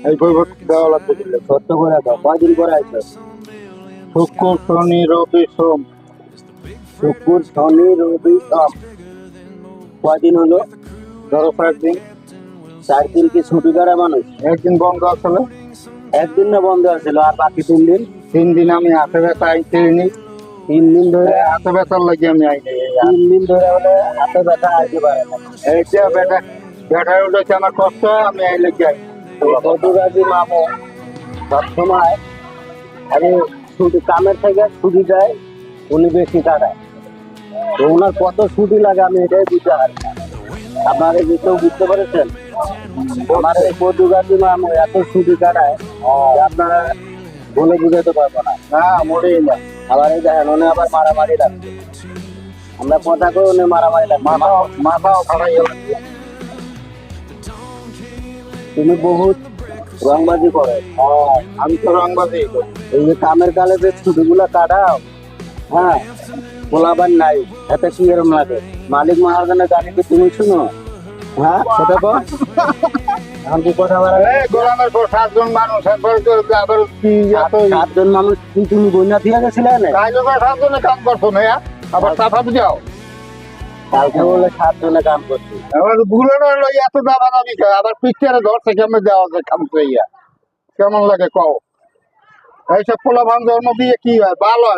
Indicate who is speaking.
Speaker 1: এই বই দেওয়া লাগবে দিলে
Speaker 2: সত্য করে দাও, কয়দিন করে আইছো?
Speaker 1: শুক্র শনি রবি সোম।
Speaker 2: শুক্র শনি রবি সোম, কয়দিন হলো?
Speaker 1: ধরো 5 দিন।
Speaker 2: 4 দিন কি ছুটি করে মানুষ?
Speaker 1: একদিন বন্ধ আসলে।
Speaker 2: একদিন না বন্ধ আছিল, আর বাকি 3 দিন?
Speaker 1: 3 দিন আমি হাতে ব্যথা আইতেনি।
Speaker 2: 3 দিন ধরে?
Speaker 1: হাতে ব্যথার লাগে আমি আইনি।
Speaker 2: 3 দিন ধরে হলে হাতে ব্যথা আইতে পারে না।
Speaker 1: এইটা বেটা ব্যথা উঠেছে আমার কষ্ট, আমি আইলে যাই।
Speaker 2: ফটোগ্রাফি মামু সবসময় আমি ছুটি কামের থেকে ছুটি দেয়, উনি বেশি টাকায়। তো ওনার কত ছুটি লাগে আমি এটাই বুঝতে পারি না। আপনারা কি কেউ বুঝতে পেরেছেন? আমার এই ফটোগ্রাফি মামু এত ছুটি কাটায় যে আপনারা বলে বুঝাতে পারবো না।
Speaker 1: না মরেই না।
Speaker 2: আবার এই দেখেন উনি আবার মারামারি লাগছে, আমরা কথা কই উনি মারামারি লাগছে।
Speaker 1: মাথাও খারাই গেল।
Speaker 2: তুমি বহুত রংবাজি করে।
Speaker 1: আমি তো রংবাজি করি।
Speaker 2: এই যে কামের কালে যে ছুটিগুলো কাটাও, হ্যাঁ, পোলাবার নাই, এতে কি এরম লাগে? মালিক মহাজনের গাড়ি কি তুমি শুনো? হ্যাঁ, সেটা তো এখন কি কথা বলা?
Speaker 1: গোলামের পর 7 জন মানুষ একবার আবার কি এত
Speaker 2: 7 জন মানুষ কি তুমি বন্যা দিয়ে গেছিলে না?
Speaker 1: কাজ 7 জনে কাম করছো না, আবার সাফা বুঝাও।
Speaker 2: কালকে বলে 7 জনে কাম করছি।
Speaker 1: এবার ভুলে নইলো এত দাবাদাবি খায়, আবার পিছিয়ে ধরছে কেমন দেওয়া যায় কাম করিয়া। কেমন লাগে কও? এইসব পোলা ভান জন্ম দিয়ে কি হয়? ভালো হয়।